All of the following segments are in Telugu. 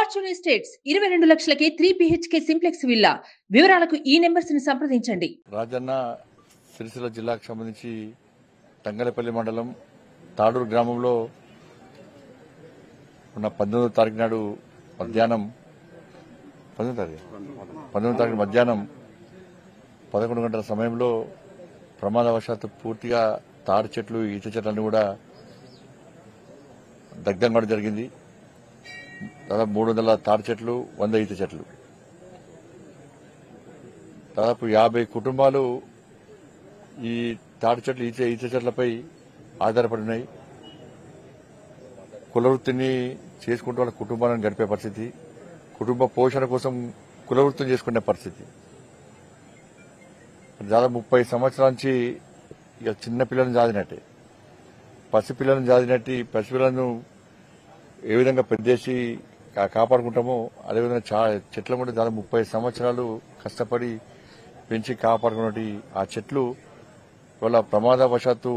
Fortune estates 22 లక్షలకే 3 BHK simplex villa. వివరాలకు ఈ నెంబర్స్ ని సంప్రదించండి. రాజన్న సిరిసిల్ల జిల్లాకు సంబంధించి తంగలపల్లి మండలం తాడూరు గ్రామంలో ఉన్న 19వ తారీఖు నాడు మధ్యాహ్నం 19వ తారీఖు మధ్యాహ్నం 11 గంటల సమయంలో ప్రమాదవశాత్తు పూర్తిగా తాడి చెట్లు ఈత చెట్లన్నీ కూడా దగ్ధం కావడం జరిగింది. దాదాపు 300 తాడి చెట్లు, 100 ఈత చెట్లు, దాదాపు 50 కుటుంబాలు ఈ తాడి చెట్లు ఈత చెట్లపై ఆధారపడి ఉన్నాయి. కులవృత్తిని చేసుకుంటూ వాళ్ళ కుటుంబాలను గడిపే పరిస్థితి, కుటుంబ పోషణ కోసం కులవృత్తిని చేసుకునే పరిస్థితి. దాదాపు 30 సంవత్సరాల నుంచి ఇక చిన్న పిల్లలను జాదినట్టే, పసిపిల్లలను జాదినట్టు పసిపిల్లలను ఏ విధంగా పెద్దేసి కాపాడుకుంటామో అదేవిధంగా చెట్ల కూడా దాదాపు 30 సంవత్సరాలు కష్టపడి పెంచి కాపాడుకున్నట్టు ఆ చెట్లు వాళ్ళ ప్రమాదవశాత్తు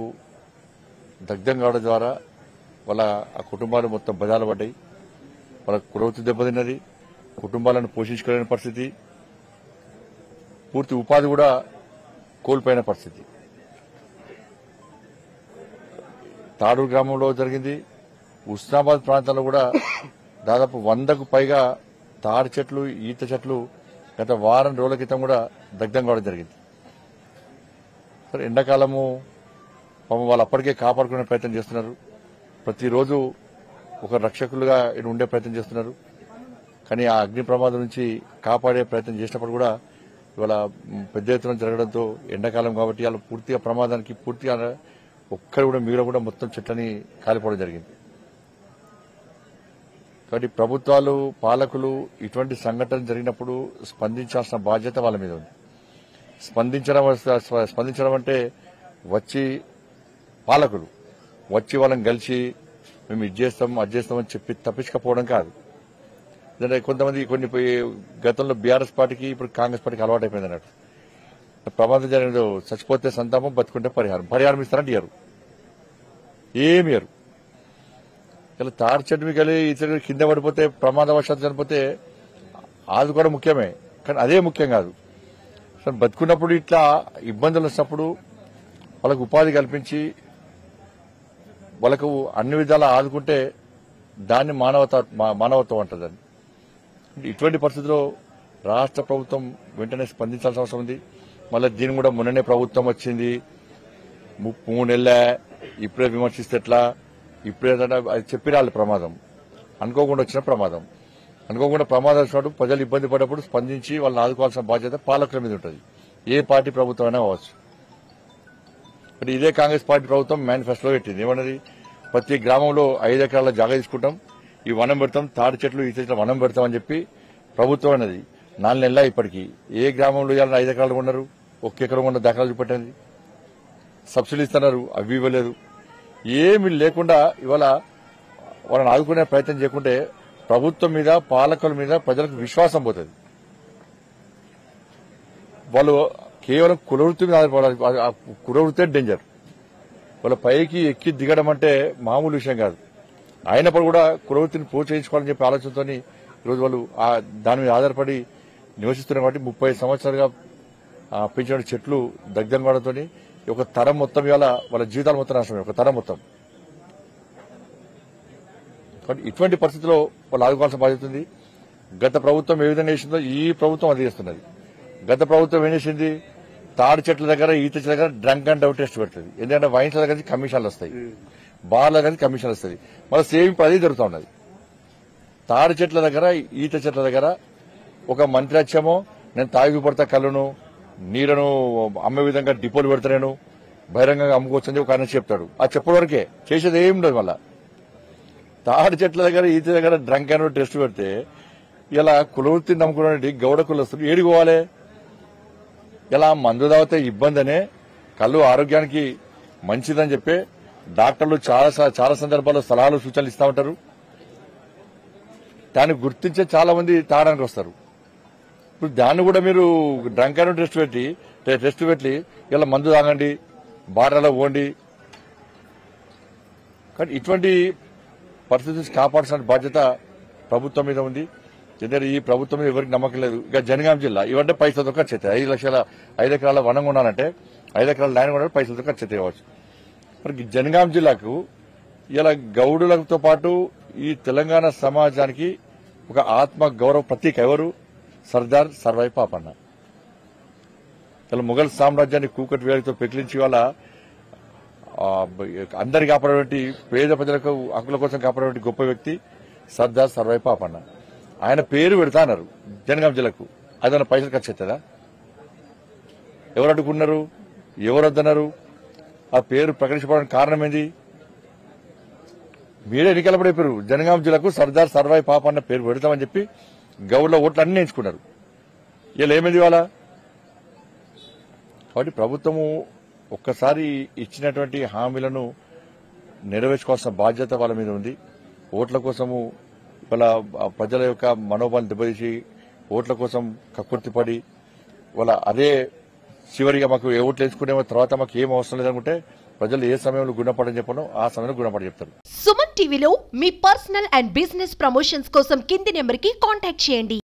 దగ్ధం కావడం ద్వారా వాళ్ళ ఆ కుటుంబాలు మొత్తం బజార్లు పడ్డాయి. వాళ్ళ కులవృత్తి దెబ్బతిన్నది, కుటుంబాలను పోషించుకోలేని పరిస్థితి, పూర్తి ఉపాధి కూడా కోల్పోయిన పరిస్థితి తాడూరు గ్రామంలో జరిగింది. ఉస్నాబాద్ ప్రాంతంలో కూడా దాదాపు 100కు పైగా తాడి చెట్లు, ఈత చెట్లు గత వారం రోజుల క్రితం కూడా దగ్ధం కావడం జరిగింది. సరే, ఎండాకాలము వాళ్ళు అప్పటికే కాపాడుకునే ప్రయత్నం చేస్తున్నారు. ప్రతిరోజు ఒక రక్షకులుగా ఉండే ప్రయత్నం చేస్తున్నారు. కానీ ఆ అగ్ని ప్రమాదం నుంచి కాపాడే ప్రయత్నం చేసినప్పుడు కూడా ఇవాళ పెద్ద ఎత్తున జరగడంతో ఎండాకాలం కాబట్టి వాళ్ళ పూర్తిగా ప్రమాదానికి పూర్తిగా ఒక్కరు కూడా మిగిలిన కూడా మొత్తం చెట్లని కాలిపోవడం జరిగింది. కాబట్టి ప్రభుత్వాలు, పాలకులు ఇటువంటి సంఘటన జరిగినప్పుడు స్పందించాల్సిన బాధ్యత వాళ్ళ మీద ఉంది. స్పందించడం అంటే వచ్చి పాలకులు వచ్చి వాళ్ళని కలిసి మేము ఇది చేస్తాం అది చేస్తామని చెప్పి తప్పించకపోవడం కాదు. ఎందుకంటే కొంతమంది కొన్ని గతంలో బీఆర్ఎస్ పార్టీకి ఇప్పుడు కాంగ్రెస్ పార్టీకి అలవాటు అయిపోయింది అన్నట్టు. ప్రమాదం జరిగిన చచ్చిపోతే సంతాపం, బతుకుంటే పరిహారం ఇస్తారంటే ఇయ్యరు, ఏమి ఇయ్యరు. ఇలా తాడి చెట్టు మిగలి ఇతర కింద పడిపోతే ప్రమాదవశాత్తు చనిపోతే ఆదుకోవడం ముఖ్యమే, కానీ అదే ముఖ్యం కాదు. బతుకున్నప్పుడు ఇట్లా ఇబ్బందులు వచ్చినప్పుడు వాళ్ళకు ఉపాధి కల్పించి వాళ్ళకు అన్ని విధాలా ఆదుకుంటే దాన్ని మానవత్వం అంటదని. ఇటువంటి పరిస్థితుల్లో రాష్ట్ర ప్రభుత్వం వెంటనే స్పందించాల్సిన అవసరం ఉంది. మళ్ళీ దీని కూడా మొన్ననే ప్రభుత్వం వచ్చింది, 3 నెలలే, ఇప్పుడే విమర్శిస్తే ఎట్లా, ఇప్పుడే అది చెప్పిరాలి. ప్రమాదం అనుకోకుండా వచ్చిన ప్రమాదం, అనుకోకుండా ప్రమాదం వచ్చినప్పుడు ప్రజలు ఇబ్బంది పడ్డప్పుడు స్పందించి వాళ్ళని ఆదుకోవాల్సిన బాధ్యత పాలకుల మీద ఉంటుంది, ఏ పార్టీ ప్రభుత్వం అయినా కావచ్చు. మరి ఇదే కాంగ్రెస్ పార్టీ ప్రభుత్వం మేనిఫెస్టోలో పెట్టింది, ఏమన్నది, ప్రతి గ్రామంలో 5 ఎకరాల జాగా తీసుకుంటాం, ఈ వనం పెడతాం, తాడి చెట్లు ఈ చెట్లు వనం పెడతామని చెప్పి ప్రభుత్వం అన్నది. 4 నెలల ఇప్పటికీ ఏ గ్రామంలో ఇవాళ 5 ఎకరాలు కొన్నారు, 1 ఎకరం కొన్న దాఖలాలు చూపెట్టండి. సబ్సిడీ ఇస్తున్నారు, అవి ఇవ్వలేదు, ఏమి లేకుండా ఇవాళ వాళ్ళని ఆదుకునే ప్రయత్నం చేయకుంటే ప్రభుత్వం మీద, పాలకుల మీద ప్రజలకు విశ్వాసం పోతుంది. వాళ్ళు కేవలం కులవృత్తి మీద ఆధారపడాలి. కులవృత్తే డేంజర్. వాళ్ళ పైకి ఎక్కి దిగడం అంటే మామూలు విషయం కాదు. అయినప్పుడు కూడా కులవృత్తిని ప్రోత్సహించుకోవాలని చెప్పి ఆలోచనతో ఈరోజు వాళ్ళు దాని మీద ఆధారపడి నివసిస్తున్నారు. కాబట్టి 30 సంవత్సరాలుగా పెంచిన చెట్లు దగ్ధం కావడంతో ఒక తరం మొత్తం ఇవాళ వాళ్ళ జీవితాలు మొత్తం నాశనం, ఒక తరం మొత్తం. కాబట్టి ఇటువంటి పరిస్థితుల్లో వాళ్ళు ఆదుకోవాల్సిన బాధ్యత ఉంది. గత ప్రభుత్వం ఏ విధంగా చేసిందో ఈ ప్రభుత్వం అది చేస్తున్నది. గత ప్రభుత్వం ఏం చేసింది, తాడి చెట్ల దగ్గర, ఈత చెట్ల దగ్గర డ్రంక్ అండ్ డ్రైవ్ టెస్ట్ పెడుతుంది. ఎందుకంటే వైన్స్ దగ్గర నుంచి కమిషన్లు వస్తాయి, బార్ల దగ్గర నుంచి కమిషన్లు వస్తాయి. మళ్ళీ సేమ్ అదే జరుగుతూ ఉన్నది. తాడి చెట్ల దగ్గర, ఈత చెట్ల దగ్గర ఒక మంత్రి వచ్చేమో నేను తాగి పడతా కళ్ళను, నీళ్లను అమ్మే విధంగా డిపోలు పెడతాను, బహిరంగంగా అమ్ముకోవచ్చని ఒక ఆయన చెప్తాడు. ఆ చెప్పడం వరకే, చేసేది ఏమి ఉండదు. మళ్ళా తాడి చెట్ల దగ్గర, ఈత దగ్గర డ్రంక్ అండ్ టెస్ట్ పెడితే ఇలా కులవృత్తిని నమ్ముకునే గౌడ కులస్తులు ఏడుకోవాలి. ఇలా మందు తాగితే ఇబ్బంది అనే, కళ్ళు ఆరోగ్యానికి మంచిదని చెప్పి డాక్టర్లు చాలా సందర్భాల్లో సలహాలు, సూచనలు ఇస్తా ఉంటారు. దాన్ని గుర్తించే చాలా మంది తాగడానికి వస్తారు. ఇప్పుడు దాన్ని కూడా మీరు డ్రంక్ అండ్ టెస్ట్ పెట్టి ఇలా మందు తాగండి, బార్లలో పోండి. కానీ ఇటువంటి పరిస్థితి కాపాడాల్సిన బాధ్యత ప్రభుత్వం మీద ఉంది. ఎందుకంటే ఈ ప్రభుత్వం మీద ఎవరికి నమ్మకం లేదు. ఇక జనగాం జిల్లా ఇవంటే పైసలతో ఖర్చు అవుతాయి. 5 ఎకరాల వనం కొనాలంటే 5 ఎకరాల ల్యాండ్ కొనాలంటే పైసలతో ఖర్చు అవుతాయి కావచ్చు. మరి జనగాం జిల్లాకు ఇలా గౌడులతో పాటు ఈ తెలంగాణ సమాజానికి ఒక ఆత్మ గౌరవ ప్రతీక ఎవరు? సర్దార్ సర్వాయి పాపన్న. ఇలా మొఘల్ సామ్రాజ్యాన్ని కూకటి వేలతో పెకిలించి వాళ్ళ అందరి కాపాడేటువంటి పేద ప్రజలకు హక్కుల కోసం కాపాడేటువంటి గొప్ప వ్యక్తి సర్దార్ సర్వాయి పాపన్న. ఆయన పేరు పెడతా అన్నారు జనగాం జిల్లాకు. అదన్నా పైసలు ఖర్చు అవుతుందా? ఎవరు అడ్డుకున్నారు? ఎవరు వద్దన్నారు? ఆ పేరు ప్రకటించడానికి కారణం ఏంది? మీరే ఎన్నికల పడిపోయారు. జనగాం జిల్లాకు సర్దార్ సర్వాయి పాపన్న పేరు పెడతామని చెప్పి గౌడ్ల ఓట్లు అన్ని ఎంచుకున్నారు. ఇలా ఏమైంది ఇవాళ? కాబట్టి ప్రభుత్వము ఒక్కసారి ఇచ్చినటువంటి హామీలను నెరవేర్చుకోవాల్సిన బాధ్యత వాళ్ళ మీద ఉంది. ఓట్ల కోసము వాళ్ళ ప్రజల యొక్క మనోబలం దెబ్బతీసి ఓట్ల కోసం కక్కుర్తిపడి వాళ్ళ అదే చివరిగా మాకు ఏ ఓట్లు వేసుకునే తర్వాత మాకు ఏం అవసరం లేదనుకుంటే ప్రజలు ఏ సమయంలో గుణపడని చెప్పను ఆ సమయంలో గుణపడి చెప్తారు. సుమన్ టీవీలో మీ పర్సనల్ అండ్ బిజినెస్ ప్రమోషన్స్ కోసం కింది నెంబర్కి కాంటాక్ట్ చేయండి.